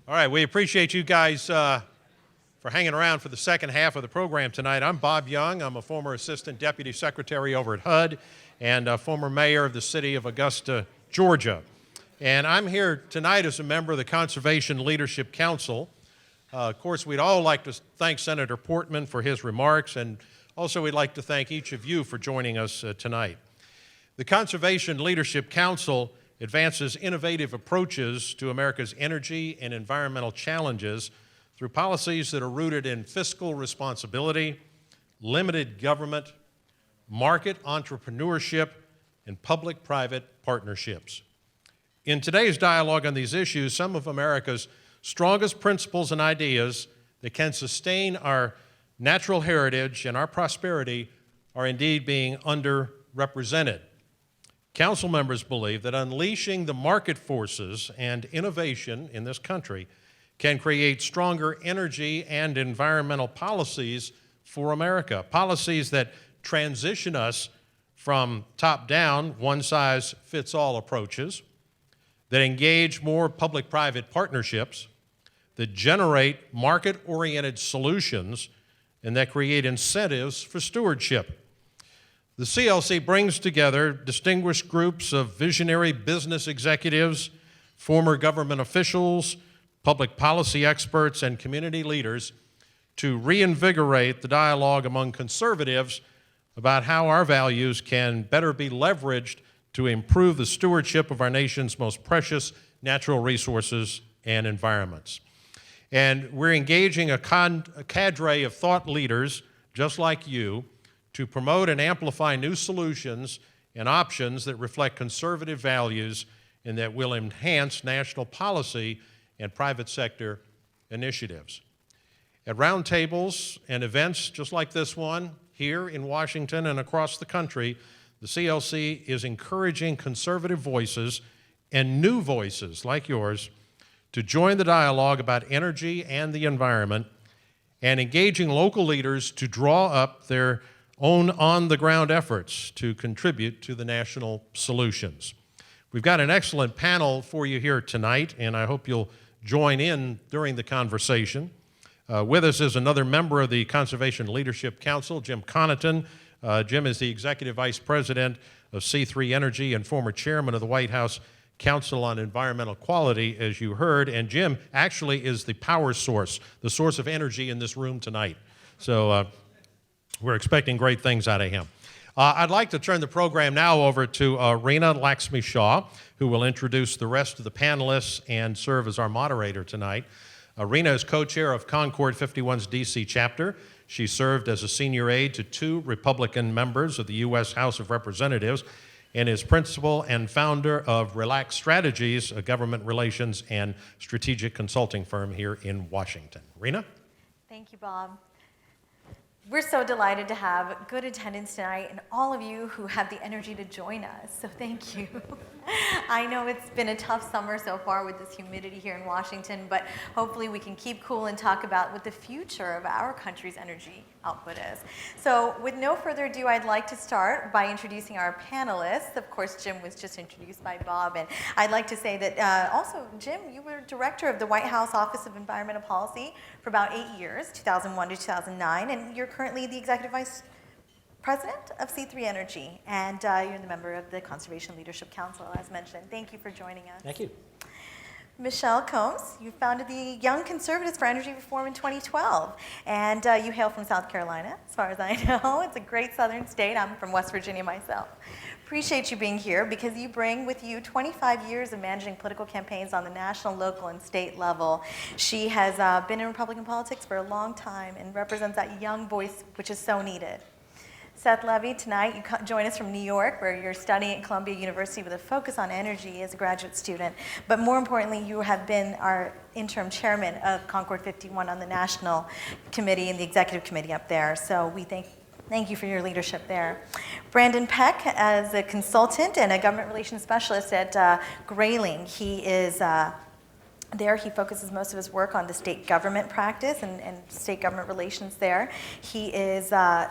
All right, we appreciate you guys for hanging around for the second half of the program tonight. I'm Bob Young. I'm a former Assistant Deputy Secretary over at HUD and a former mayor of the city of Augusta, Georgia. And I'm here tonight as a member of the Conservation Leadership Council. Of course, we'd all like to thank Senator Portman for his remarks, and also we'd like to thank each of you for joining us tonight. The Conservation Leadership Council advances innovative approaches to America's energy and environmental challenges through policies that are rooted in fiscal responsibility, limited government, market entrepreneurship, and public-private partnerships. In today's dialogue on these issues, some of America's strongest principles and ideas that can sustain our natural heritage and our prosperity are indeed being underrepresented. Council members believe that unleashing the market forces and innovation in this country can create stronger energy and environmental policies for America, policies that transition us from top-down, one-size-fits-all approaches, that engage more public-private partnerships, that generate market-oriented solutions, and that create incentives for stewardship. The CLC brings together distinguished groups of visionary business executives, former government officials, public policy experts, and community leaders to reinvigorate the dialogue among conservatives about how our values can better be leveraged to improve the stewardship of our nation's most precious natural resources and environments. And we're engaging a cadre of thought leaders, just like you, to promote and amplify new solutions and options that reflect conservative values and that will enhance national policy and private sector initiatives. At roundtables and events just like this one, here in Washington and across the country, the CLC is encouraging conservative voices and new voices like yours to join the dialogue about energy and the environment, and engaging local leaders to draw up their own on-the-ground efforts to contribute to the national solutions. We've got an excellent panel for you here tonight, and I hope you'll join in during the conversation. With us is another member of the Conservation Leadership Council, Jim Connaughton. Jim is the Executive Vice President of C3 Energy and former Chairman of the White House Council on Environmental Quality, as you heard. And Jim actually is the power source, the source of energy in this room tonight. So we're expecting great things out of him. I'd like to turn the program now over to Reena Laxmi-Shaw, who will introduce the rest of the panelists and serve as our moderator tonight. Reena is co-chair of Concord 51's D.C. chapter. She served as a senior aide to 2 Republican members of the U.S. House of Representatives and is principal and founder of Relax Strategies, a government relations and strategic consulting firm here in Washington. Reena? Thank you, Bob. We're so delighted to have good attendance tonight and all of you who have the energy to join us, so thank you. I know it's been a tough summer so far with this humidity here in Washington, but hopefully we can keep cool and talk about what the future of our country's energy output is. So with no further ado, I'd like to start by introducing our panelists. Of course, Jim was just introduced by Bob, and I'd like to say that also, Jim, you were director of the White House Office of Environmental Policy for about 8 years, 2001 to 2009, and you're currently the Executive Vice President of C3 Energy, and you're the member of the Conservation Leadership Council, as mentioned. Thank you for joining us. Thank you. Michelle Combs, you founded the Young Conservatives for Energy Reform in 2012, and you hail from South Carolina, as far as I know. It's a great southern state. I'm from West Virginia myself. Appreciate you being here because you bring with you 25 years of managing political campaigns on the national, local, and state level. She has been in Republican politics for a long time and represents that young voice which is so needed. Seth Levy, tonight you join us from New York, where you're studying at Columbia University with a focus on energy as a graduate student. But more importantly, you have been our interim chairman of Concord 51 on the National Committee and the Executive Committee up there. So we thank you for your leadership there. Brandon Peck, as a consultant and a government relations specialist at Grayling, he is there. He focuses most of his work on the state government practice and state government relations there. He is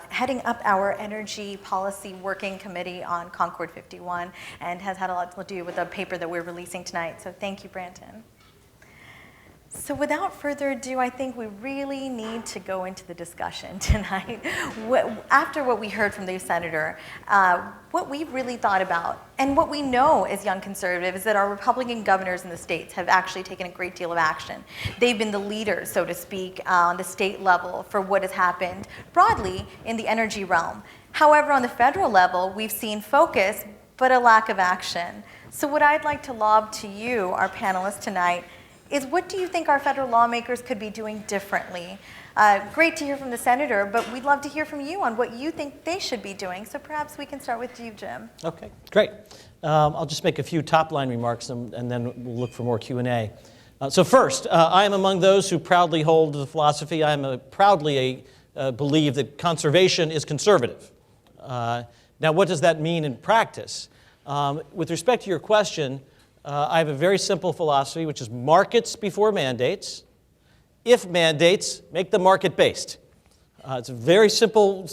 heading up our energy policy working committee on Concord 51 and has had a lot to do with the paper that we're releasing tonight. So thank you, Brandon. So without further ado, I think we really need to go into the discussion tonight. After what we heard from the senator, what we've really thought about, and what we know as young conservatives, is that our Republican governors in the states have actually taken a great deal of action. They've been the leaders, so to speak, on the state level for what has happened broadly in the energy realm. However, on the federal level, we've seen focus, but a lack of action. So what I'd like to lob to you, our panelists tonight, is what do you think our federal lawmakers could be doing differently? Great to hear from the senator, but we'd love to hear from you on what you think they should be doing. So perhaps we can start with you, Jim. Okay, great. I'll just make a few top-line remarks, and then we'll look for more Q&A. So first, I am among those who proudly hold the philosophy. I am proudly believe that conservation is conservative. Now, what does that mean in practice? With respect to your question, I have a very simple philosophy, which is markets before mandates. If mandates, make them market-based. It's a very simple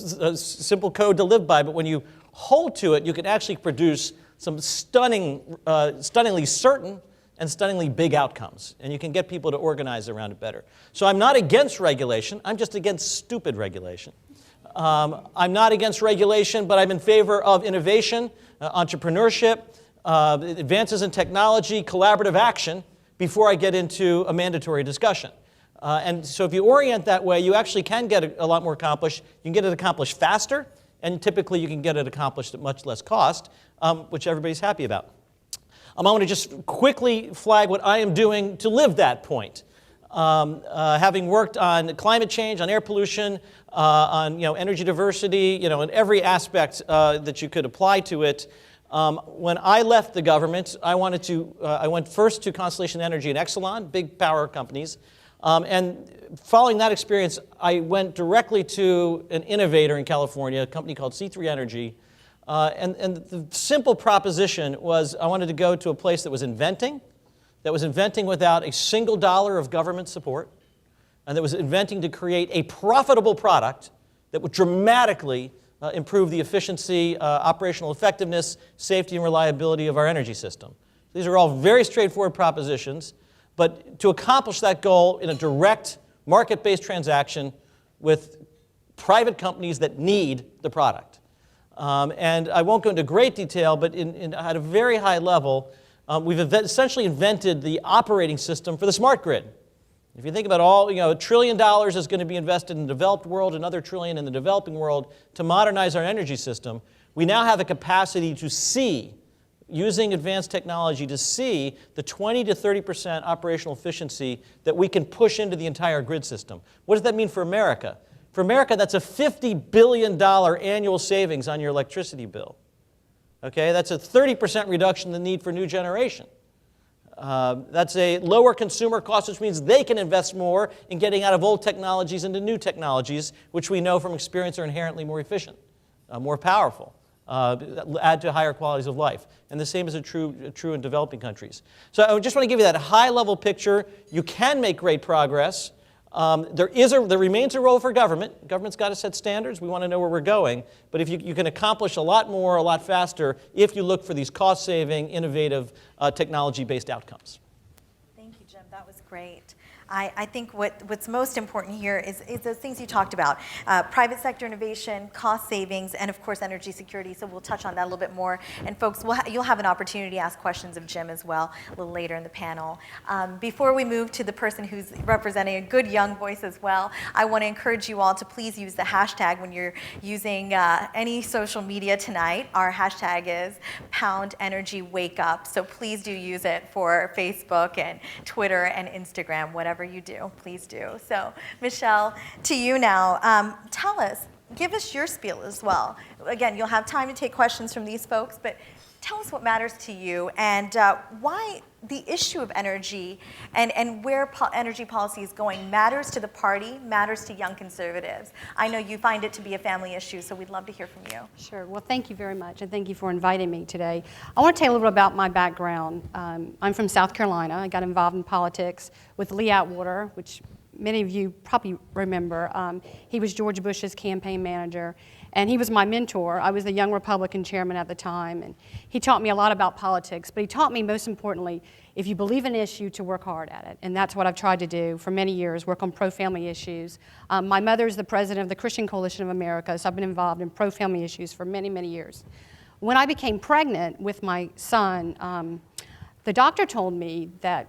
code to live by, but when you hold to it, you can actually produce some stunningly certain and stunningly big outcomes, and you can get people to organize around it better. So I'm not against regulation. I'm just against stupid regulation. I'm not against regulation, but I'm in favor of innovation, entrepreneurship, advances in technology, collaborative action, before I get into a mandatory discussion. And so if you orient that way, you actually can get a lot more accomplished. You can get it accomplished faster, and typically you can get it accomplished at much less cost, which everybody's happy about. I want to just quickly flag what I am doing to live that point. Having worked on climate change, on air pollution, on energy diversity, in every aspect that you could apply to it. When I left the government, I went first to Constellation Energy and Exelon, big power companies. And following that experience, I went directly to an innovator in California, a company called C3 Energy. And the simple proposition was I wanted to go to a place that was inventing without a single dollar of government support, and that was inventing to create a profitable product that would dramatically improve the efficiency, operational effectiveness, safety, and reliability of our energy system. These are all very straightforward propositions, but to accomplish that goal in a direct, market-based transaction with private companies that need the product. And I won't go into great detail, but at a very high level, we've essentially invented the operating system for the smart grid. If you think about all, $1 trillion is going to be invested in the developed world, another $1 trillion in the developing world to modernize our energy system. We now have the capacity to see, using advanced technology, to see the 20 to 30% operational efficiency that we can push into the entire grid system. What does that mean for America? For America, that's a $50 billion annual savings on your electricity bill. Okay, that's a 30% reduction in the need for new generation. That's a lower consumer cost, which means they can invest more in getting out of old technologies into new technologies, which we know from experience are inherently more efficient, more powerful, add to higher qualities of life. And the same is true in developing countries. So I just want to give you that high-level picture. You can make great progress. There remains a role for government. Government's got to set standards. We want to know where we're going. But if you can accomplish a lot more, a lot faster, if you look for these cost-saving, innovative, technology-based outcomes. Thank you, Jim. That was great. I think what's most important here is those things you talked about. Private sector innovation, cost savings, and of course energy security. So we'll touch on that a little bit more. And folks, you'll have an opportunity to ask questions of Jim as well a little later in the panel. Before we move to the person who's representing a good young voice as well, I want to encourage you all to please use the hashtag when you're using any social media tonight. Our hashtag is #EnergyWakeUp. So please do use it for Facebook and Twitter and Instagram, whatever you do, please do. So, Michelle, to you now. Tell us, give us your spiel as well. Again, you'll have time to take questions from these folks, but tell us what matters to you and why the issue of energy and where energy policy is going matters to the party, matters to young conservatives. I know you find it to be a family issue, so we'd love to hear from you. Sure. Well, thank you very much, and thank you for inviting me today. I want to tell you a little bit about my background. I'm from South Carolina. I got involved in politics with Lee Atwater, which many of you probably remember. He was George Bush's campaign manager. And he was my mentor. I was the young Republican chairman at the time, and he taught me a lot about politics, but he taught me, most importantly, if you believe in an issue, to work hard at it. And that's what I've tried to do for many years, work on pro-family issues. My mother's the president of the Christian Coalition of America, so I've been involved in pro-family issues for many, many years. When I became pregnant with my son, the doctor told me that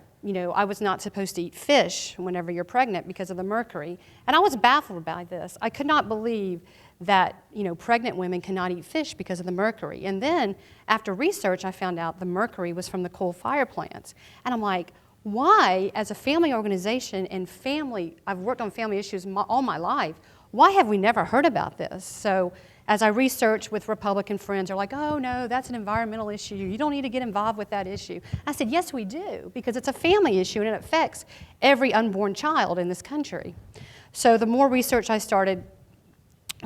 I was not supposed to eat fish whenever you're pregnant because of the mercury. And I was baffled by this. I could not believe that pregnant women cannot eat fish because of the mercury. And then after research, I found out the mercury was from the coal fire plants. And I'm like, why, as a family organization and I've worked on family issues all my life, why have we never heard about this? So as I researched with Republican friends, they're like, oh no, that's an environmental issue. You don't need to get involved with that issue. I said, yes, we do, because it's a family issue and it affects every unborn child in this country. So the more research I started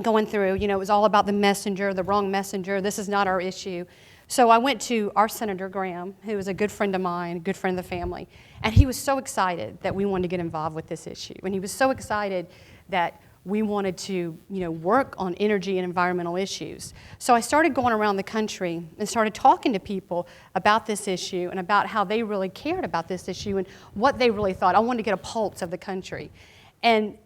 going through, it was all about the messenger, the wrong messenger, this is not our issue. So I went to our Senator Graham, who was a good friend of mine, a good friend of the family, and he was so excited that we wanted to get involved with this issue. And he was so excited that we wanted to, work on energy and environmental issues. So I started going around the country and started talking to people about this issue and about how they really cared about this issue and what they really thought. I wanted to get a pulse of the country. And,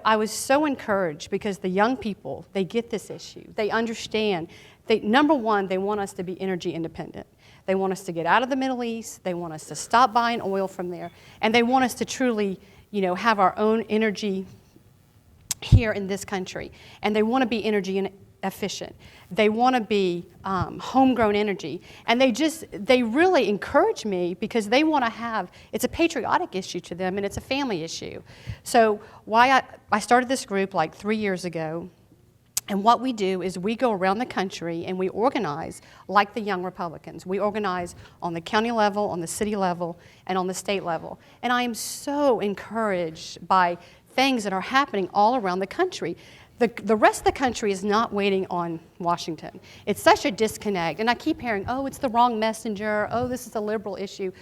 I was so encouraged because the young people, they get this issue. They understand. Number one, they want us to be energy independent. They want us to get out of the Middle East. They want us to stop buying oil from there. And they want us to truly, have our own energy here in this country, and they want to be energy efficient. They want to be homegrown energy, and they really encourage me because they want to have, it's a patriotic issue to them, and it's a family issue. So why I started this group like 3 years ago, and what we do is we go around the country and we organize like the Young Republicans. We organize on the county level, on the city level, and on the state level. And I am so encouraged by things that are happening all around the country. The rest of the country is not waiting on Washington. It's such a disconnect. And I keep hearing, oh, it's the wrong messenger. Oh, this is a liberal issue.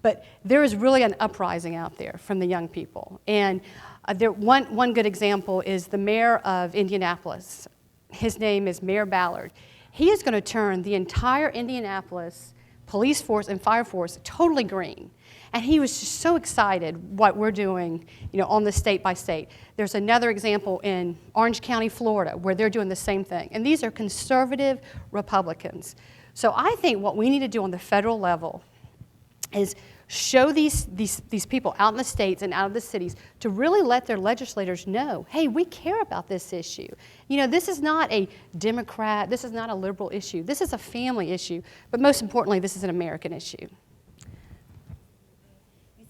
But there is really an uprising out there from the young people. And one good example is the mayor of Indianapolis. His name is Mayor Ballard. He is going to turn the entire Indianapolis police force and fire force totally green. And he was just so excited what we're doing, on the state by state. There's another example in Orange County, Florida, where they're doing the same thing. And these are conservative Republicans. So I think what we need to do on the federal level is show these people out in the states and out of the cities to really let their legislators know, hey, we care about this issue. This is not a Democrat, this is not a liberal issue. This is a family issue. But most importantly, this is an American issue.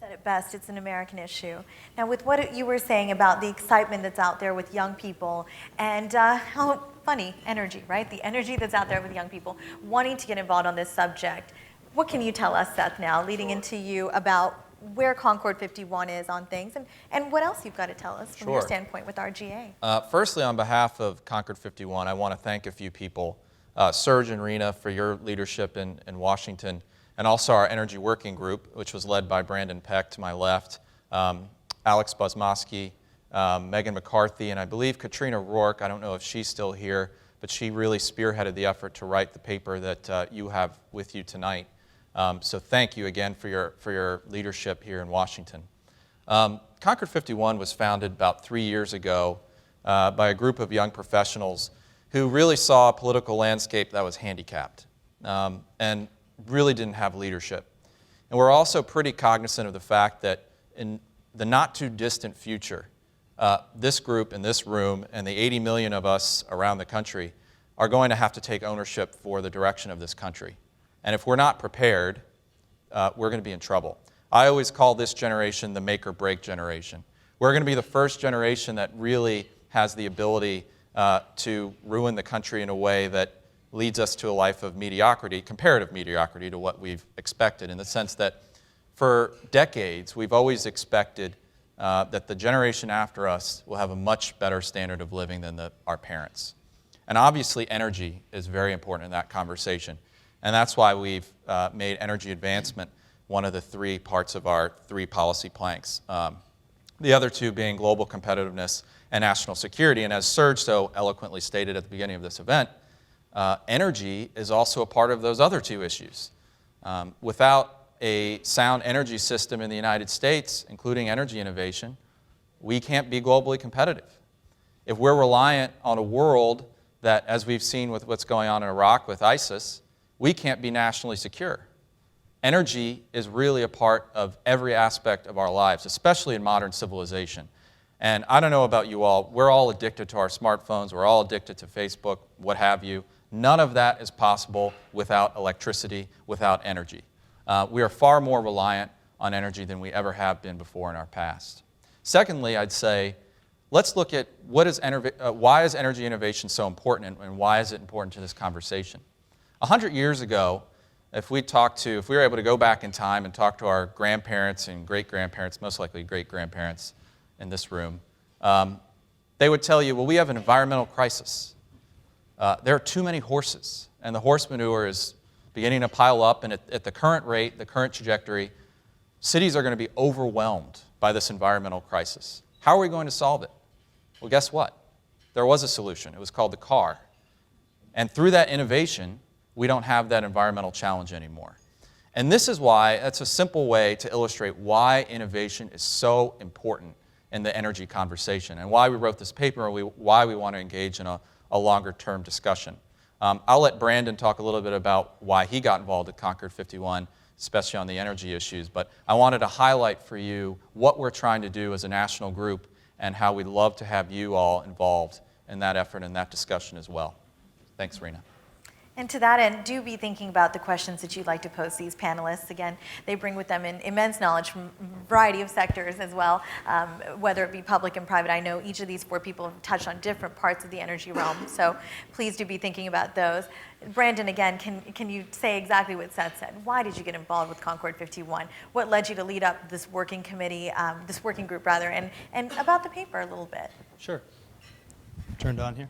At best, it's an American issue. Now, with what you were saying about the excitement that's out there with young people and how funny energy, right? The energy that's out there with young people wanting to get involved on this subject. What can you tell us, Seth, now, leading into you about where Concord 51 is on things and what else you've got to tell us from your standpoint with RGA? Firstly, on behalf of Concord 51, I want to thank a few people, Serge and Rena, for your leadership in Washington, and also our Energy Working Group, which was led by Brandon Peck to my left, Alex Buzmosky, Megan McCarthy, and I believe Katrina Rourke. I don't know if she's still here, but she really spearheaded the effort to write the paper that you have with you tonight. So thank you again for your leadership here in Washington. Concord 51 was founded about 3 years ago by a group of young professionals who really saw a political landscape that was handicapped. And really didn't have leadership. And we're also pretty cognizant of the fact that in the not too distant future, this group in this room and the 80 million of us around the country are going to have to take ownership for the direction of this country. And if we're not prepared, we're going to be in trouble. I always call this generation the make or break generation. We're going to be the first generation that really has the ability to ruin the country in a way that leads us to a life of mediocrity, comparative mediocrity to what we've expected, in the sense that for decades we've always expected that the generation after us will have a much better standard of living than our parents. And obviously energy is very important in that conversation. And that's why we've made energy advancement one of the 3 parts of our 3 policy planks. the other two being global competitiveness and national security. And as Serge so eloquently stated at the beginning of this event, energy is also a part of those other two issues. Without a sound energy system in the United States, including energy innovation, we can't be globally competitive. If we're reliant on a world that, as we've seen with what's going on in Iraq with ISIS, we can't be nationally secure. Energy is really a part of every aspect of our lives, especially in modern civilization. And I don't know about you all, we're all addicted to our smartphones, we're all addicted to Facebook, what have you. None of that is possible without electricity, without energy. We are far more reliant on energy than we ever have been before in our past. Secondly, I'd say, let's look at why is energy innovation so important and why is it important to this conversation? 100 years ago, if we were able to go back in time and talk to our grandparents and great-grandparents, most likely great-grandparents in this room, they would tell you, well, we have an environmental crisis. There are too many horses, and the horse manure is beginning to pile up, and at the current rate, the current trajectory, cities are going to be overwhelmed by this environmental crisis. How are we going to solve it? Well, guess what? There was a solution. It was called the car. And through that innovation, we don't have that environmental challenge anymore. And this is why, that's a simple way to illustrate why innovation is so important in the energy conversation and why we wrote this paper and why we want to engage in a longer-term discussion. I'll let Brandon talk a little bit about why he got involved at Concord 51, especially on the energy issues, but I wanted to highlight for you what we're trying to do as a national group and how we'd love to have you all involved in that effort and that discussion as well. Thanks, Rena. And to that end, do be thinking about the questions that you'd like to pose these panelists. Again, they bring with them immense knowledge from a variety of sectors as well, whether it be public and private. I know each of these four people have touched on different parts of the energy realm, so please do be thinking about those. Brandon, again, can you say exactly what Seth said? Why did you get involved with Concord 51? What led you to lead up this working committee, this working group rather, and about the paper a little bit? Sure. Turned on here.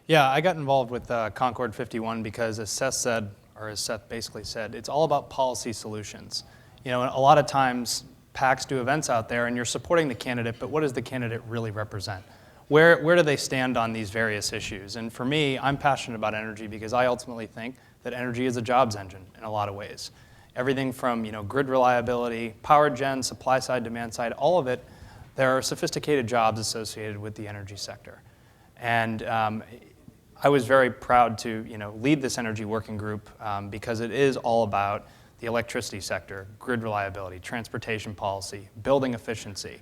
Yeah, I got involved with Concord 51 because, as Seth said, or as Seth basically said, it's all about policy solutions. You know, a lot of times PACs do events out there and you're supporting the candidate, but what does the candidate really represent? Where do they stand on these various issues? And for me, I'm passionate about energy because I ultimately think that energy is a jobs engine in a lot of ways. Everything from, you know, grid reliability, power gen, supply side, demand side, all of it, there are sophisticated jobs associated with the energy sector. And I was very proud to, you know, lead this energy working group because it is all about the electricity sector, grid reliability, transportation policy, building efficiency,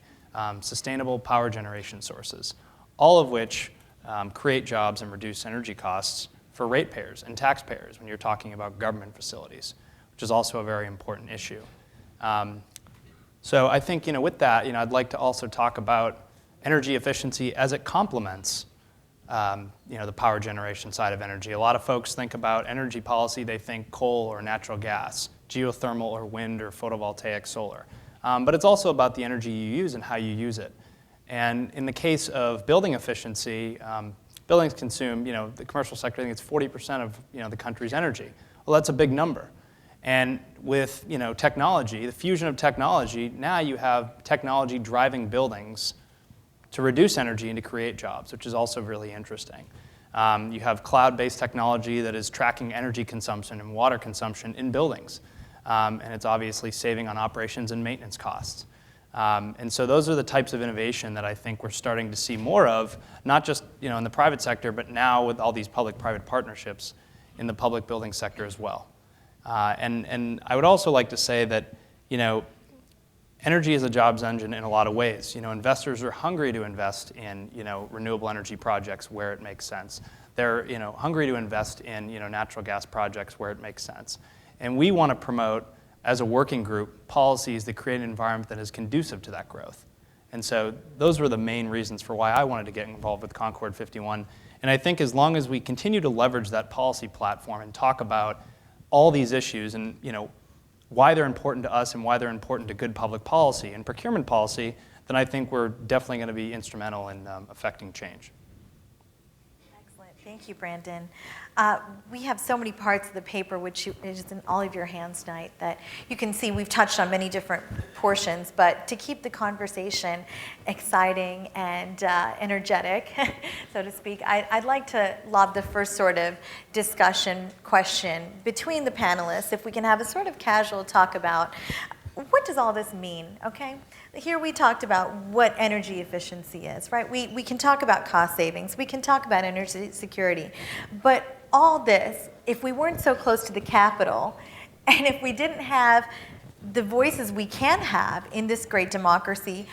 sustainable power generation sources, all of which create jobs and reduce energy costs for ratepayers and taxpayers when you're talking about government facilities, which is also a very important issue. So I think, you know, with that, you know, I'd like to also talk about energy efficiency as it complements you know, the power generation side of energy. A lot of folks think about energy policy, they think coal or natural gas, geothermal or wind or photovoltaic solar. But it's also about the energy you use and how you use it. And in the case of building efficiency, buildings consume, you know, the commercial sector, I think it's 40% of, you know, the country's energy. Well, that's a big number. And with, you know, technology, the fusion of technology, now you have technology driving buildings to reduce energy and to create jobs, which is also really interesting. You have cloud-based technology that is tracking energy consumption and water consumption in buildings. And it's obviously saving on operations and maintenance costs. And so those are the types of innovation that I think we're starting to see more of, not just, you know, in the private sector, but now with all these public-private partnerships in the public building sector as well. And I would also like to say that, you know, energy is a jobs engine in a lot of ways. You know, investors are hungry to invest in, you know, renewable energy projects where it makes sense. They're, you know, hungry to invest in, you know, natural gas projects where it makes sense. And we want to promote, as a working group, policies that create an environment that is conducive to that growth. And so those were the main reasons for why I wanted to get involved with Concord 51. And I think as long as we continue to leverage that policy platform and talk about all these issues and, you know, why they're important to us and why they're important to good public policy and procurement policy, then I think we're definitely going to be instrumental in affecting change. Excellent. Thank you, Brandon. We have so many parts of the paper, which is in all of your hands tonight, that you can see we've touched on many different portions, but to keep the conversation exciting and energetic, so to speak, I'd like to lob the first sort of discussion question between the panelists, if we can have a sort of casual talk about what does all this mean, okay? Here we talked about what energy efficiency is, right? We can talk about cost savings, we can talk about energy security, but all this, if we weren't so close to the Capitol, and if we didn't have the voices we can have in this great democracy,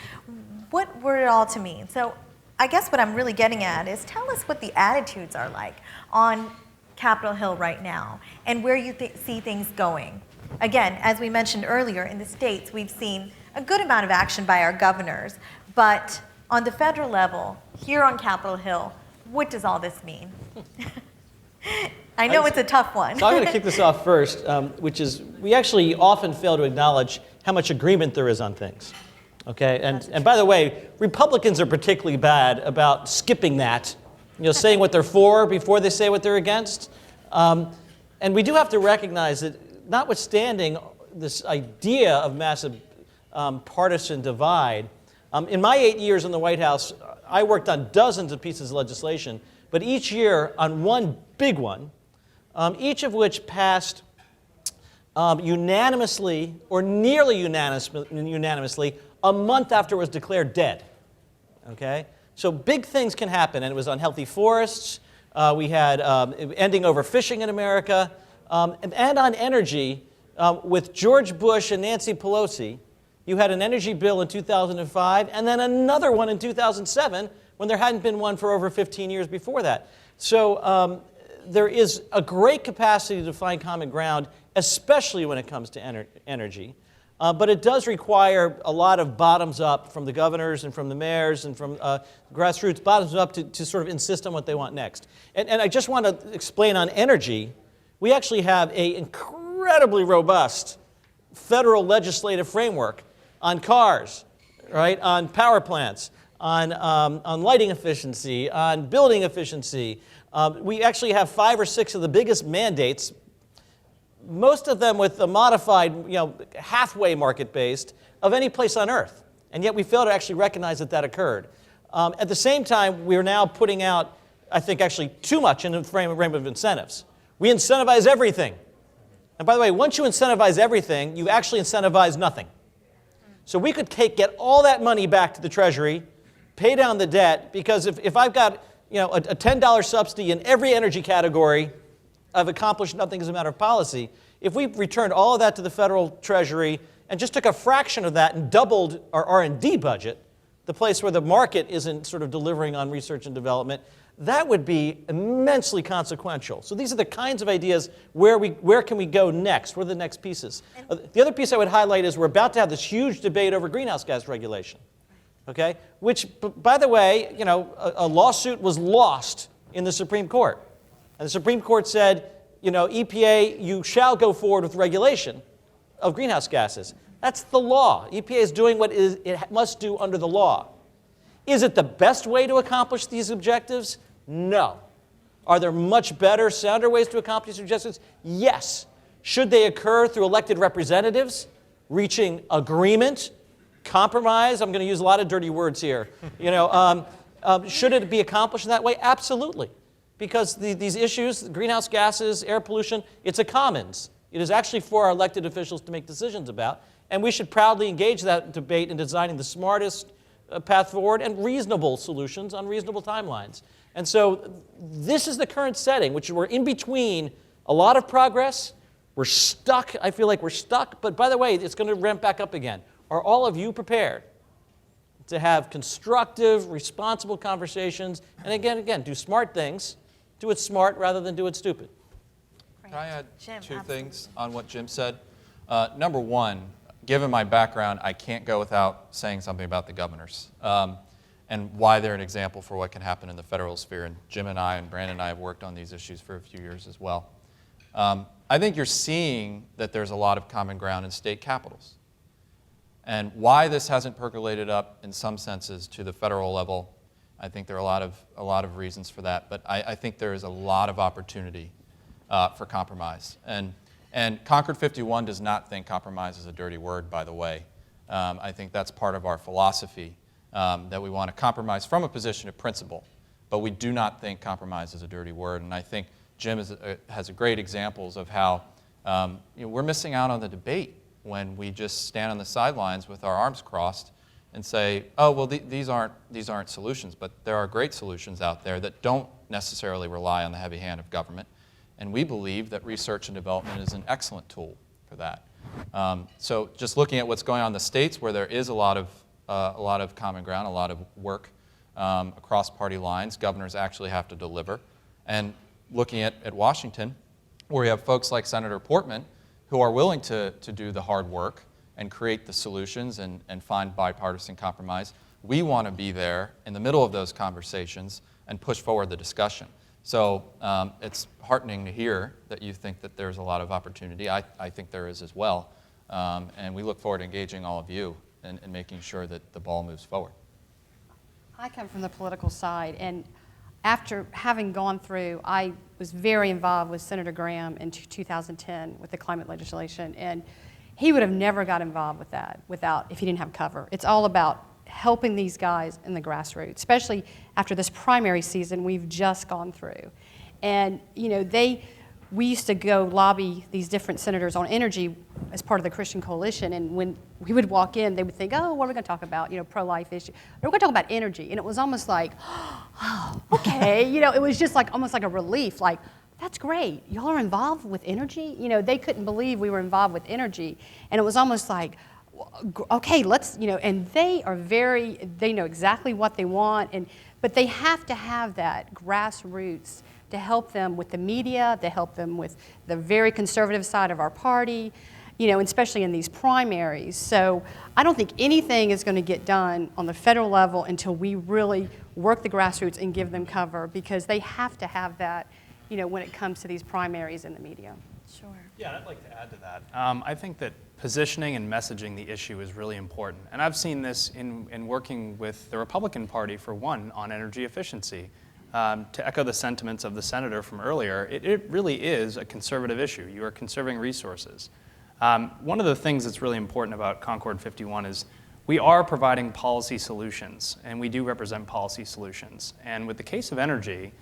what were it all to mean? So I guess what I'm really getting at is tell us what the attitudes are like on Capitol Hill right now and where you see things going. Again, as we mentioned earlier, in the states, we've seen a good amount of action by our governors, but on the federal level, here on Capitol Hill, what does all this mean? I know it's a tough one. So I'm going to kick this off first, which is we actually often fail to acknowledge how much agreement there is on things. Okay, and by the way, Republicans are particularly bad about skipping that, saying what they're for before they say what they're against. And we do have to recognize that notwithstanding this idea of massive partisan divide, in my 8 years in the White House, I worked on dozens of pieces of legislation, but each year on one big one, each of which passed unanimously or nearly unanimously a month after it was declared dead. Okay? So big things can happen, and it was on healthy forests. We had ending overfishing in America, and on energy. With George Bush and Nancy Pelosi, you had an energy bill in 2005, and then another one in 2007, when there hadn't been one for over 15 years before that. So there is a great capacity to find common ground, especially when it comes to energy. But it does require a lot of bottoms up from the governors and from the mayors and from grassroots, bottoms up to sort of insist on what they want next. And I just want to explain on energy, we actually have an incredibly robust federal legislative framework on cars, right? On power plants, on lighting efficiency, on building efficiency. We actually have 5 or 6 of the biggest mandates, most of them with a modified, halfway market-based, of any place on earth. And yet we fail to actually recognize that that occurred. At the same time, we're now putting out, I think, actually too much in the frame of incentives. We incentivize everything. And by the way, once you incentivize everything, you actually incentivize nothing. So we could get all that money back to the Treasury, pay down the debt, because if I've got a $10 subsidy in every energy category, I've accomplished nothing as a matter of policy. If we returned all of that to the federal Treasury and just took a fraction of that and doubled our R&D budget, the place where the market isn't sort of delivering on research and development, that would be immensely consequential. So these are the kinds of ideas where can we go next? What are the next pieces? The other piece I would highlight is we're about to have this huge debate over greenhouse gas regulation, okay? Which, by the way, a lawsuit was lost in the Supreme Court. And the Supreme Court said, EPA, you shall go forward with regulation of greenhouse gases. That's the law. EPA is doing what it must do under the law. Is it the best way to accomplish these objectives? No. Are there much better, sounder ways to accomplish these objectives? Yes. Should they occur through elected representatives, reaching agreement, compromise? I'm going to use a lot of dirty words here. Should it be accomplished in that way? Absolutely. Because these issues, greenhouse gases, air pollution, it's a commons. It is actually for our elected officials to make decisions about. And we should proudly engage that debate in designing the smartest path forward and reasonable solutions on reasonable timelines. And so this is the current setting, which we're in between a lot of progress. We're stuck. I feel like we're stuck. But by the way, it's going to ramp back up again. Are all of you prepared to have constructive, responsible conversations? And again, do smart things. Do it smart rather than do it stupid. Can I add Jim, two absolutely. things on what Jim said? Number one, given my background, I can't go without saying something about the governors and why they're an example for what can happen in the federal sphere. And Jim and I and Brandon and I have worked on these issues for a few years as well. I think you're seeing that there's a lot of common ground in state capitals. And why this hasn't percolated up in some senses to the federal level, I think there are a lot of reasons for that. But I think there is a lot of opportunity for compromise. And Concord 51 does not think compromise is a dirty word, by the way. I think that's part of our philosophy, that we want to compromise from a position of principle. But we do not think compromise is a dirty word. And I think Jim has great examples of how we're missing out on the debate when we just stand on the sidelines with our arms crossed and say, oh, well, these aren't solutions. But there are great solutions out there that don't necessarily rely on the heavy hand of government. And we believe that research and development is an excellent tool for that. So just looking at what's going on in the states where there is a lot of common ground, a lot of work across party lines, governors actually have to deliver. And looking at Washington, where we have folks like Senator Portman who are willing to do the hard work and create the solutions and find bipartisan compromise, we want to be there in the middle of those conversations and push forward the discussion. So it's heartening to hear that you think that there's a lot of opportunity. I think there is as well. And we look forward to engaging all of you and making sure that the ball moves forward. I come from the political side, and after having gone through, I was very involved with Senator Graham in 2010 with the climate legislation, and he would have never got involved with that if he didn't have cover. It's all about helping these guys in the grassroots, especially after this primary season we've just gone through. And we used to go lobby these different senators on energy as part of the Christian Coalition, and when we would walk in, they would think, oh, what are we going to talk about? Pro-life issue. We're going to talk about energy. And it was almost like, oh, okay. It was just almost like a relief, like, that's great. Y'all are involved with energy? They couldn't believe we were involved with energy. And it was almost like, okay, let's, and they know exactly what they want, but they have to have that grassroots to help them with the media, to help them with the very conservative side of our party, especially in these primaries. So I don't think anything is going to get done on the federal level until we really work the grassroots and give them cover, because they have to have that, when it comes to these primaries in the media. Sure. Yeah, I'd like to add to that. I think that positioning and messaging the issue is really important. And I've seen this in working with the Republican Party, for one, on energy efficiency. To echo the sentiments of the senator from earlier, it really is a conservative issue. You are conserving resources. One of the things that's really important about Concord 51 is we are providing policy solutions, and we do represent policy solutions. And with the case of energy,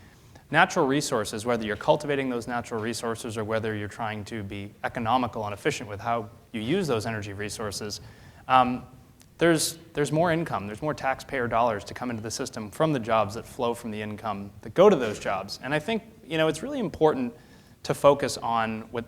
natural resources, whether you're cultivating those natural resources or whether you're trying to be economical and efficient with how you use those energy resources, there's more income, there's more taxpayer dollars to come into the system from the jobs that flow from the income that go to those jobs. And I think it's really important to focus on what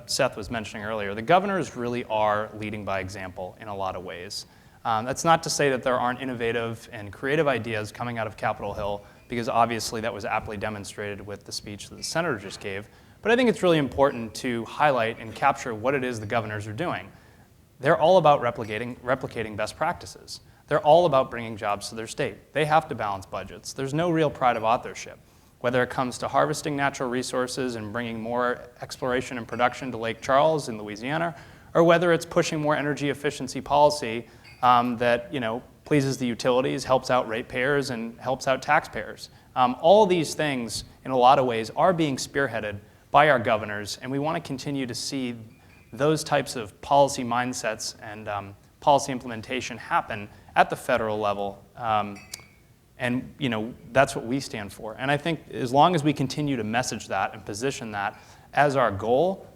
Seth was mentioning earlier. The governors really are leading by example in a lot of ways. That's not to say that there aren't innovative and creative ideas coming out of Capitol Hill, because obviously that was aptly demonstrated with the speech that the senator just gave. But I think it's really important to highlight and capture what it is the governors are doing. They're all about replicating best practices. They're all about bringing jobs to their state. They have to balance budgets. There's no real pride of authorship, whether it comes to harvesting natural resources and bringing more exploration and production to Lake Charles in Louisiana, or whether it's pushing more energy efficiency policy that pleases the utilities, helps out ratepayers, and helps out taxpayers. All these things, in a lot of ways, are being spearheaded by our governors, and we want to continue to see those types of policy mindsets and policy implementation happen at the federal level. And that's what we stand for. And I think as long as we continue to message that and position that as our goal,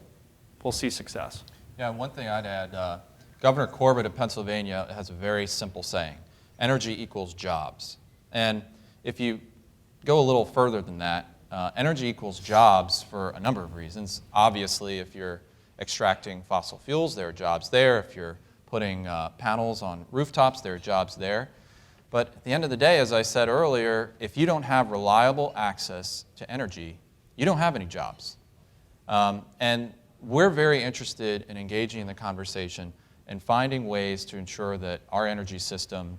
we'll see success. Yeah, one thing I'd add, Governor Corbett of Pennsylvania has a very simple saying: energy equals jobs. And if you go a little further than that, energy equals jobs for a number of reasons. Obviously, if you're extracting fossil fuels, there are jobs there. If you're putting panels on rooftops, there are jobs there. But at the end of the day, as I said earlier, if you don't have reliable access to energy, you don't have any jobs. And we're very interested in engaging in the conversation and finding ways to ensure that our energy system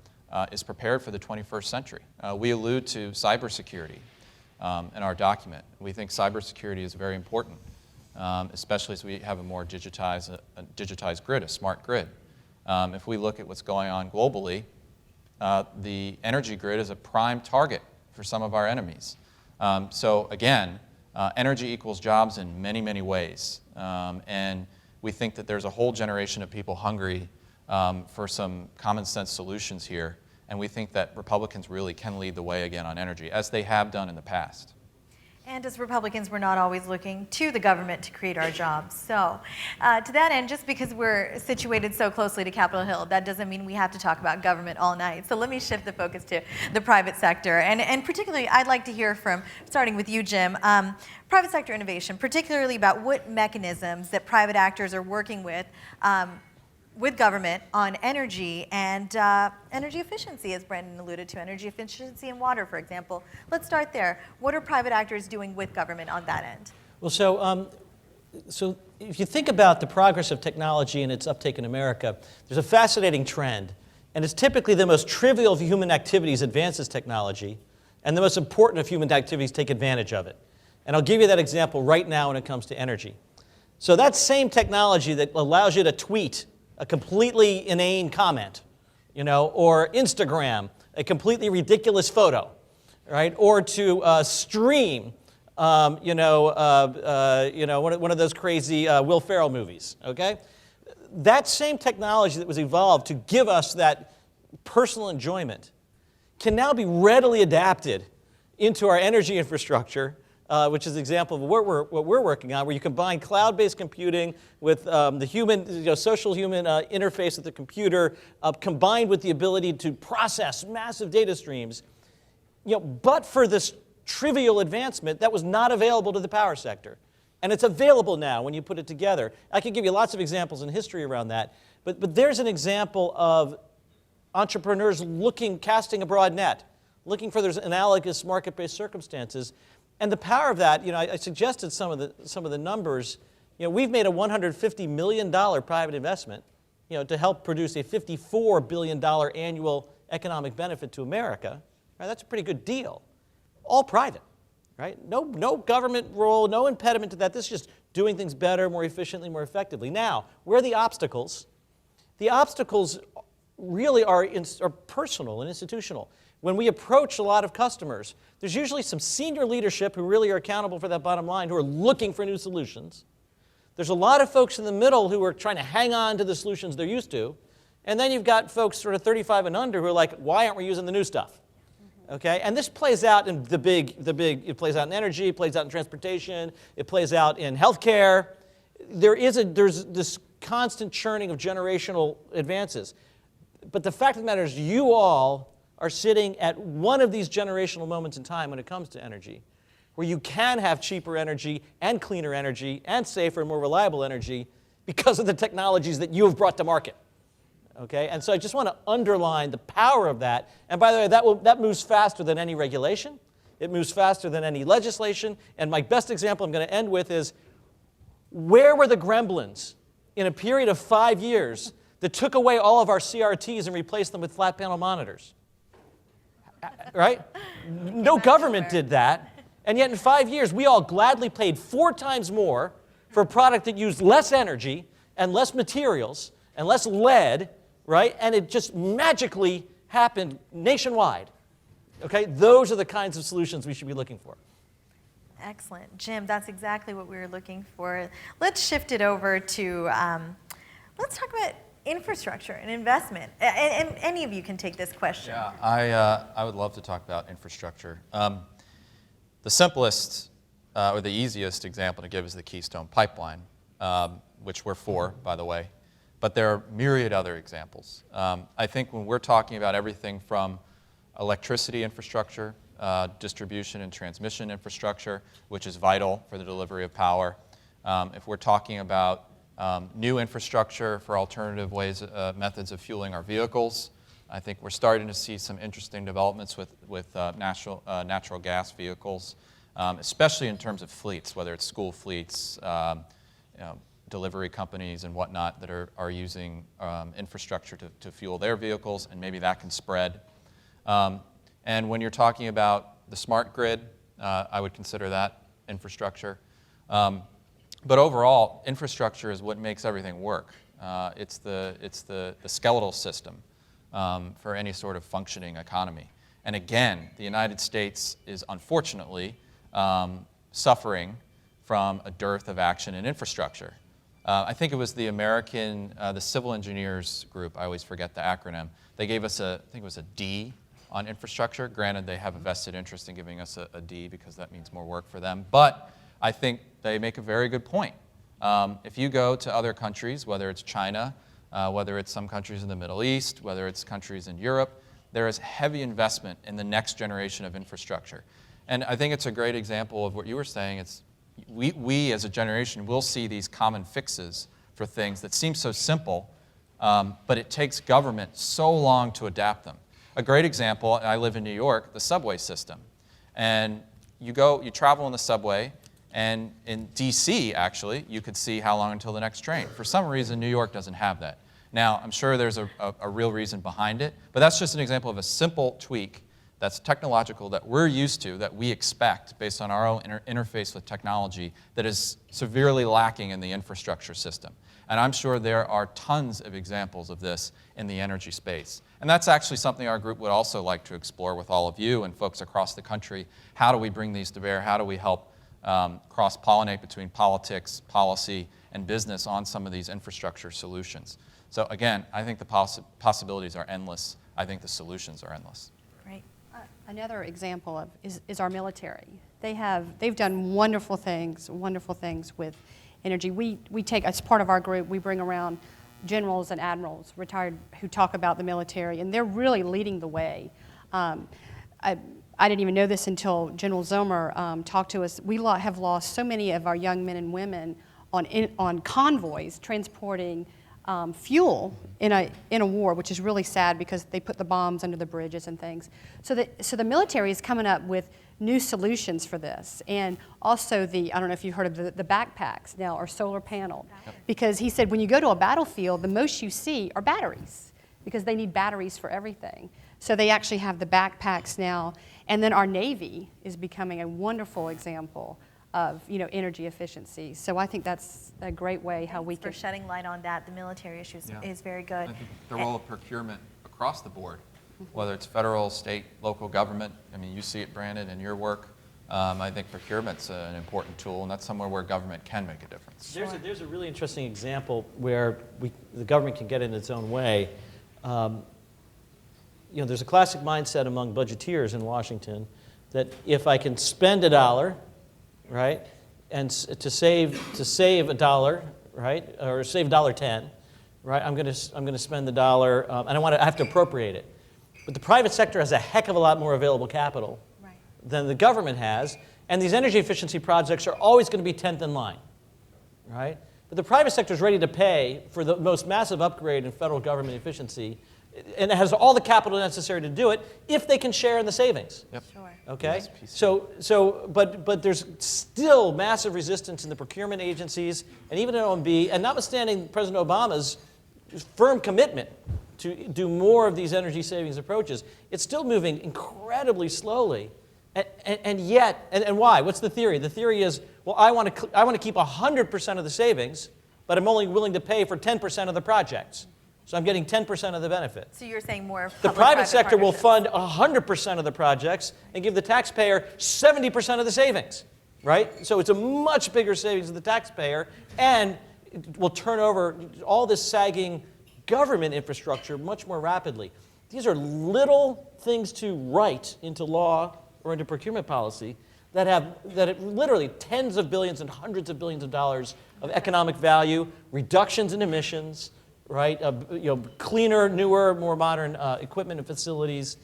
is prepared for the 21st century. We allude to cybersecurity in our document. We think cybersecurity is very important, especially as we have a more digitized grid, a smart grid. If we look at what's going on globally, the energy grid is a prime target for some of our enemies. So again, energy equals jobs in many, many ways. And we think that there's a whole generation of people hungry for some common sense solutions here. And we think that Republicans really can lead the way again on energy, as they have done in the past. And as Republicans, we're not always looking to the government to create our jobs. So to that end, just because we're situated so closely to Capitol Hill, that doesn't mean we have to talk about government all night. So let me shift the focus to the private sector. And particularly, I'd like to hear from, starting with you, Jim, private sector innovation, particularly about what mechanisms that private actors are working with government on energy and energy efficiency, as Brandon alluded to, energy efficiency in water, for example. Let's start there. What are private actors doing with government on that end? Well, so if you think about the progress of technology and its uptake in America, there's a fascinating trend. And it's typically the most trivial of human activities advances technology, and the most important of human activities take advantage of it. And I'll give you that example right now when it comes to energy. So that same technology that allows you to tweet a completely inane comment, or Instagram, a completely ridiculous photo, right? Or to stream, one of those crazy Will Ferrell movies, okay? That same technology that was evolved to give us that personal enjoyment can now be readily adapted into our energy infrastructure, which is an example of what we're working on, where you combine cloud-based computing with the human, social human interface with the computer, combined with the ability to process massive data streams. But for this trivial advancement, that was not available to the power sector. And it's available now when you put it together. I could give you lots of examples in history around that, but there's an example of entrepreneurs casting a broad net, looking for those analogous market-based circumstances. And the power of that, I suggested some of the numbers. We've made a $150 million private investment, to help produce a $54 billion annual economic benefit to America. Right? That's a pretty good deal. All private, right? No government role, no impediment to that. This is just doing things better, more efficiently, more effectively. Now, where are the obstacles? The obstacles really are personal and institutional. When we approach a lot of customers, there's usually some senior leadership who really are accountable for that bottom line, who are looking for new solutions. There's a lot of folks in the middle who are trying to hang on to the solutions they're used to. And then you've got folks sort of 35 and under who are like, why aren't we using the new stuff? Okay? And this plays out in it plays out in energy, it plays out in transportation, it plays out in healthcare. There's this constant churning of generational advances. But the fact of the matter is, you all are sitting at one of these generational moments in time when it comes to energy, where you can have cheaper energy and cleaner energy and safer and more reliable energy because of the technologies that you have brought to market. Okay? And so I just want to underline the power of that. And by the way, that moves faster than any regulation. It moves faster than any legislation. And my best example I'm going to end with is, where were the gremlins in a period of 5 years that took away all of our CRTs and replaced them with flat panel monitors? Right? No government did that. And yet in 5 years, we all gladly paid 4 times more for a product that used less energy and less materials and less lead, right? And it just magically happened nationwide. Okay? Those are the kinds of solutions we should be looking for. Excellent. Jim, that's exactly what we were looking for. Let's shift it over to, let's talk about infrastructure and investment. And any of you can take this question. Yeah, I would love to talk about infrastructure. The simplest or the easiest example to give is the Keystone Pipeline, which we're for, by the way. But there are myriad other examples. I think when we're talking about everything from electricity infrastructure, distribution and transmission infrastructure, which is vital for the delivery of power, if we're talking about new infrastructure for alternative methods of fueling our vehicles, I think we're starting to see some interesting developments with natural gas vehicles, especially in terms of fleets, whether it's school fleets, delivery companies and whatnot that are using infrastructure to fuel their vehicles, and maybe that can spread. And when you're talking about the smart grid, I would consider that infrastructure. But overall, infrastructure is what makes everything work. It's the skeletal system for any sort of functioning economy. And again, the United States is unfortunately suffering from a dearth of action in infrastructure. I think it was the the Civil Engineers Group, I always forget the acronym. They gave us I think it was a D on infrastructure. Granted, they have a vested interest in giving us a D because that means more work for them. But I think they make a very good point. If you go to other countries, whether it's China, whether it's some countries in the Middle East, whether it's countries in Europe, there is heavy investment in the next generation of infrastructure. And I think it's a great example of what you were saying. We as a generation will see these common fixes for things that seem so simple, but it takes government so long to adapt them. A great example, I live in New York, the subway system. And you travel in the subway, and in DC, actually, you could see how long until the next train. For some reason, New York doesn't have that. Now, I'm sure there's a real reason behind it, but that's just an example of a simple tweak that's technological, that we're used to, that we expect based on our own interface with technology, that is severely lacking in the infrastructure system. And I'm sure there are tons of examples of this in the energy space. And that's actually something our group would also like to explore with all of you and folks across the country. How do we bring these to bear? How do we help cross-pollinate between politics, policy, and business on some of these infrastructure solutions? So again, I think the possibilities are endless. I think the solutions are endless. Great. Another example of is our military. They've done wonderful things with energy. We take, as part of our group, we bring around generals and admirals, retired, who talk about the military, and they're really leading the way. I didn't even know this until General Zomer talked to us. We have lost so many of our young men and women on convoys transporting fuel in a war, which is really sad because they put the bombs under the bridges and things. So the military is coming up with new solutions for this, and also I don't know if you've heard of the backpacks now, or solar panel, because he said when you go to a battlefield, the most you see are batteries, because they need batteries for everything. So they actually have the backpacks now, and then our Navy is becoming a wonderful example of energy efficiency. So I think that's a great way how we can. For shedding light on that, the military issues is very good. I think the role of procurement across the board, whether it's federal, state, local government, I mean, you see it, Brandon, in your work. I think procurement's an important tool, and that's somewhere where government can make a difference. There's a really interesting example where the government can get in its own way. There's a classic mindset among budgeteers in Washington that if I can spend $1, right, and to save $1, right, or save $1.10, right, I'm going to spend the dollar, and I have to appropriate it. But the private sector has a heck of a lot more available capital than the government has, and these energy efficiency projects are always going to be 10th in line, right? But the private sector is ready to pay for the most massive upgrade in federal government efficiency, and it has all the capital necessary to do it if they can share in the savings. Yep. Sure. Okay? But there's still massive resistance in the procurement agencies and even at OMB, and notwithstanding President Obama's firm commitment to do more of these energy savings approaches, it's still moving incredibly slowly. And yet, why? What's the theory? The theory is, well, I want to keep 100% of the savings, but I'm only willing to pay for 10% of the projects. So I'm getting 10% of the benefit. So you're saying more The private sector will fund 100% of the projects and give the taxpayer 70% of the savings, right? So it's a much bigger savings to the taxpayer, and it will turn over all this sagging government infrastructure much more rapidly. These are little things to write into law or into procurement policy that have literally tens of billions and hundreds of billions of dollars of economic value, reductions in emissions, right? Cleaner, newer, more modern equipment and facilities,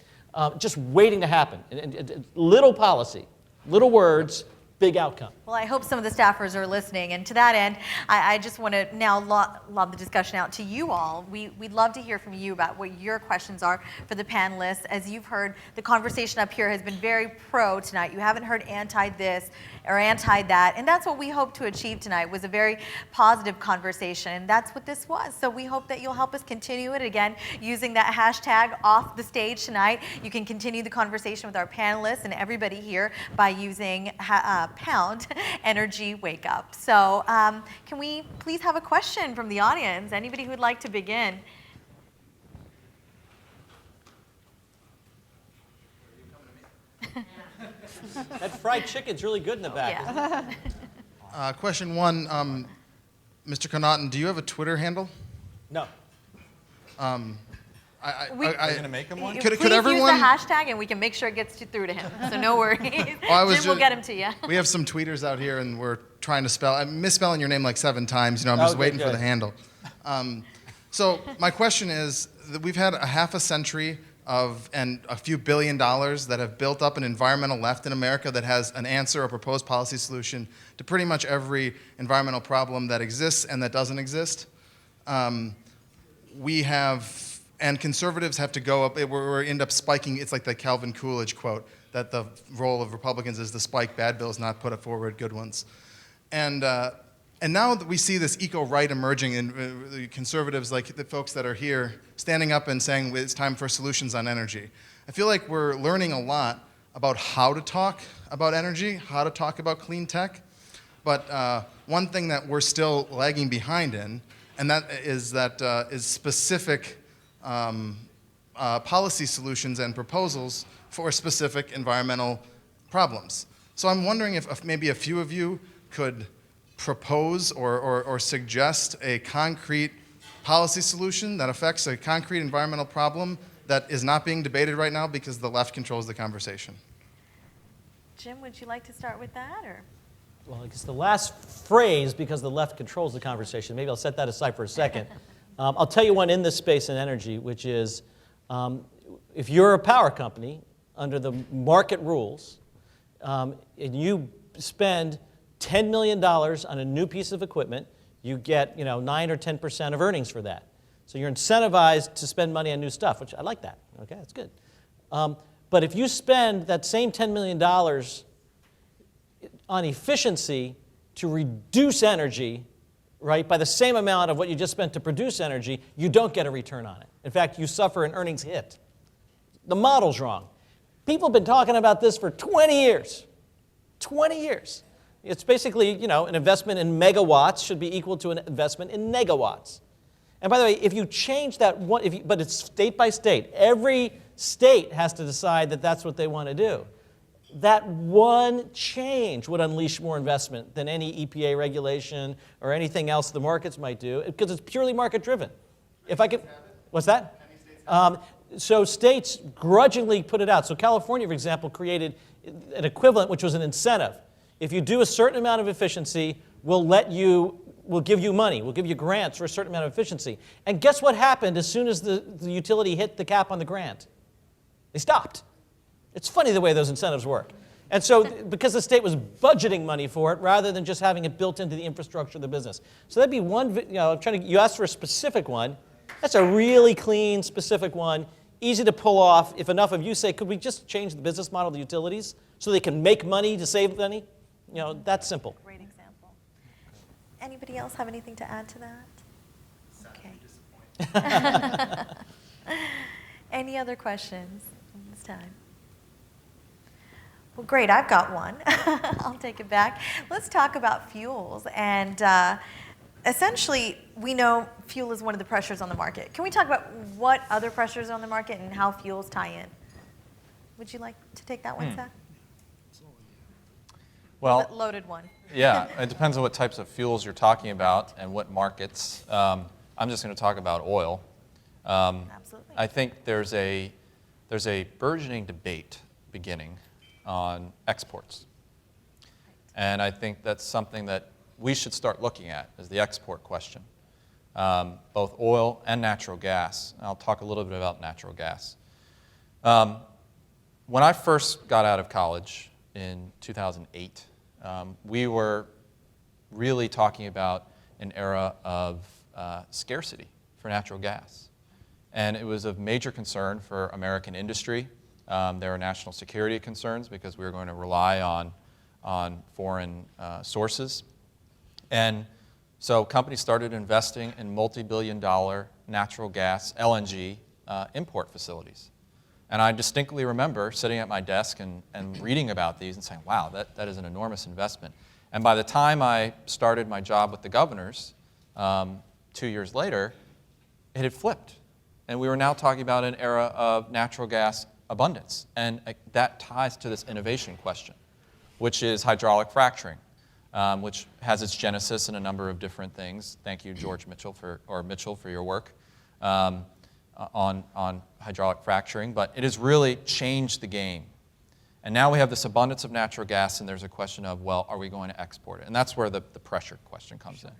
just waiting to happen. And little policy, little words, big outcome. Well, I hope some of the staffers are listening. And to that end, I just want to now lob the discussion out to you all. We'd love to hear from you about what your questions are for the panelists. As you've heard, the conversation up here has been very pro tonight. You haven't heard anti-this or anti-that. And that's what we hope to achieve tonight, was a very positive conversation. And that's what this was. So we hope that you'll help us continue it. Again, using that hashtag off the stage tonight. You can continue the conversation with our panelists and everybody here by using pound energy wake up. So can we please have a question from the audience? Anybody who would like to begin? That fried chicken's really good in the back. Yeah. Question one, Mr. Connaughton, do you have a Twitter handle? No. Are you going to make him one? Could Please everyone- use the hashtag, and we can make sure it gets through to him. So no worries. I was Jim will ju- get him to you. We have some tweeters out here, and we're trying to spell. I'm misspelling your name like 7 times. I'm just Okay, waiting for good. the handle. So my question is that we've had a half a century and a few $1 billion that have built up an environmental left in America that has an answer, a proposed policy solution to pretty much every environmental problem that exists and that doesn't exist. And conservatives have to go up, we end up spiking, it's like the Calvin Coolidge quote, that the role of Republicans is to spike bad bills, not put forward good ones. And now that we see this eco-right emerging, and the conservatives, like the folks that are here, standing up and saying it's time for solutions on energy. I feel like we're learning a lot about how to talk about energy, how to talk about clean tech. But one thing that we're still lagging behind in, and that is specific policy solutions and proposals for specific environmental problems. So I'm wondering if maybe a few of you could propose or suggest a concrete policy solution that affects a concrete environmental problem that is not being debated right now because the left controls the conversation. Jim, would you like to start with that, or? Well, I guess the last phrase, because the left controls the conversation, maybe I'll set that aside for a second. I'll tell you one in this space in energy, which is if you're a power company, under the market rules, and you spend $10 million on a new piece of equipment, you get 9 or 10% of earnings for that. So you're incentivized to spend money on new stuff, which I like that. Okay, that's good. But if you spend that same $10 million on efficiency to reduce energy, right, by the same amount of what you just spent to produce energy, you don't get a return on it. In fact, you suffer an earnings hit. The model's wrong. People have been talking about this for 20 years. 20 years. It's basically, an investment in megawatts should be equal to an investment in negawatts. And by the way, if you change that one, but it's state by state. Every state has to decide that that's what they want to do. That one change would unleash more investment than any EPA regulation or anything else the markets might do, because it's purely market-driven. If I could, what's that? So states grudgingly put it out. So California, for example, created an equivalent, which was an incentive. If you do a certain amount of efficiency, we'll give you money. We'll give you grants for a certain amount of efficiency. And guess what happened as soon as the utility hit the cap on the grant? They stopped. It's funny the way those incentives work. And so because the state was budgeting money for it rather than just having it built into the infrastructure of the business. So that'd be one, you asked for a specific one. That's a really clean, specific one, easy to pull off. If enough of you say, could we just change the business model of the utilities so they can make money to save money? That's simple. Great example. Anybody else have anything to add to that? Okay. Any other questions this time? Well, great. I've got one. I'll take it back. Let's talk about fuels. And essentially, we know fuel is one of the pressures on the market. Can we talk about what other pressures are on the market and how fuels tie in? Would you like to take that one, Seth? Well, Loaded one. yeah, it depends on what types of fuels you're talking about and what markets. I'm just going to talk about oil. Absolutely. I think there's a burgeoning debate beginning on exports. And I think that's something that we should start looking at, is the export question. Both oil and natural gas. And I'll talk a little bit about natural gas. When I first got out of college in 2008, we were really talking about an era of scarcity for natural gas. And it was of major concern for American industry. There were national security concerns because we were going to rely on foreign sources. And so companies started investing in multi-billion-dollar natural gas, LNG, import facilities. And I distinctly remember sitting at my desk and reading about these and saying, wow, that is an enormous investment. And by the time I started my job with the governors 2 years later, it had flipped. And we were now talking about an era of natural gas abundance. And that ties to this innovation question, which is hydraulic fracturing. which has its genesis in a number of different things. Thank you, George Mitchell, for your work on hydraulic fracturing. But it has really changed the game. And now we have this abundance of natural gas, and there's a question of, well, are we going to export it? And that's where the pressure question comes in.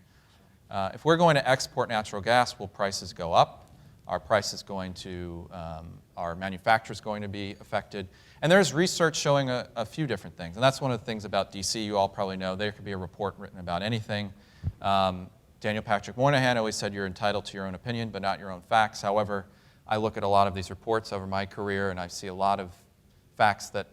If we're going to export natural gas, will prices go up? Our price is going to, our manufacturer is going to be affected. And there's research showing a few different things. And that's one of the things about DC. You all probably know there could be a report written about anything. Daniel Patrick Moynihan always said you're entitled to your own opinion, but not your own facts. However, I look at a lot of these reports over my career, and I see a lot of facts that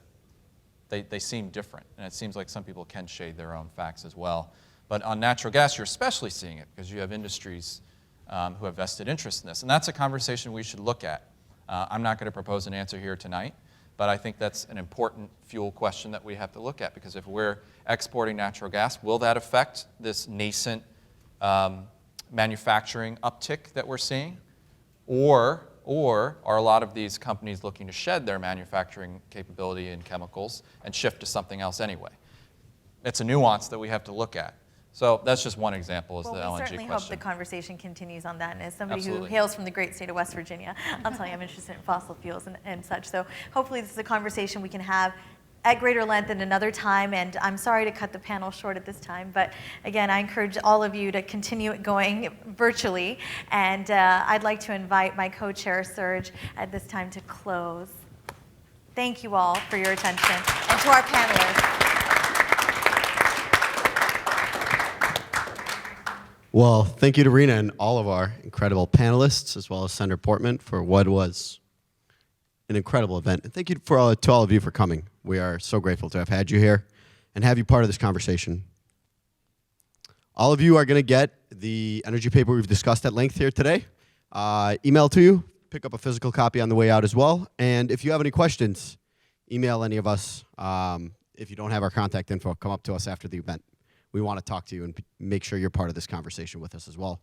they seem different. And it seems like some people can shade their own facts as well. But on natural gas, you're especially seeing it because you have industries who have vested interest in this. And that's a conversation we should look at. I'm not going to propose an answer here tonight, but I think that's an important fuel question that we have to look at, because if we're exporting natural gas, will that affect this nascent manufacturing uptick that we're seeing? Or are a lot of these companies looking to shed their manufacturing capability in chemicals and shift to something else anyway? It's a nuance that we have to look at. So that's just one example, is the LNG question. Well, we certainly hope the conversation continues on that. And as somebody Absolutely. who hails from the great state of West Virginia, I'll tell you I'm interested in fossil fuels and such. So hopefully this is a conversation we can have at greater length at another time. And I'm sorry to cut the panel short at this time. But again, I encourage all of you to continue it going virtually. And I'd like to invite my co-chair, Serge, at this time to close. Thank you all for your attention. And to our panelists. Well, thank you to Rena and all of our incredible panelists, as well as Senator Portman, for what was an incredible event. And thank you to all of you for coming. We are so grateful to have had you here and have you part of this conversation. All of you are going to get the energy paper we've discussed at length here today. Email to you. Pick up a physical copy on the way out as well. And if you have any questions, email any of us. If you don't have our contact info, come up to us after the event. We want to talk to you and make sure you're part of this conversation with us as well.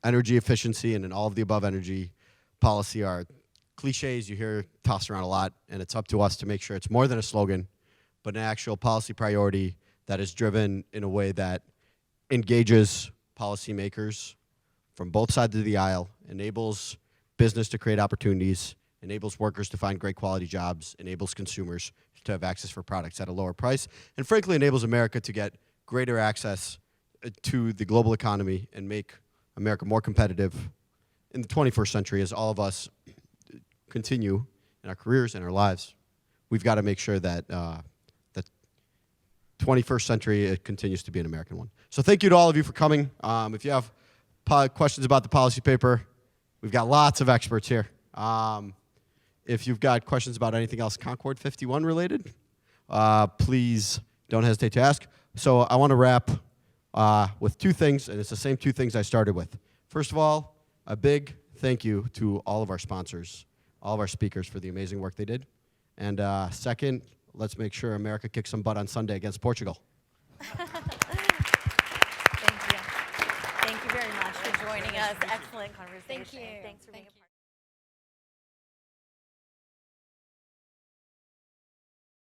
Energy efficiency and all of the above energy policy are cliches you hear tossed around a lot, and it's up to us to make sure it's more than a slogan, but an actual policy priority that is driven in a way that engages policymakers from both sides of the aisle, enables business to create opportunities, enables workers to find great quality jobs, enables consumers to have access for products at a lower price, and frankly enables America to get greater access to the global economy and make America more competitive in the 21st century. As all of us continue in our careers and our lives, we've got to make sure that the 21st century it continues to be an American one. So thank you to all of you for coming. If you have questions about the policy paper, we've got lots of experts here. If you've got questions about anything else Concord 51 related, please don't hesitate to ask. So I want to wrap with two things, and it's the same two things I started with. First of all, a big thank you to all of our sponsors, all of our speakers for the amazing work they did. And second, let's make sure America kicks some butt on Sunday against Portugal. Thank you. Thank you very much for joining us. Excellent conversation. Thank you. Thanks for being a part.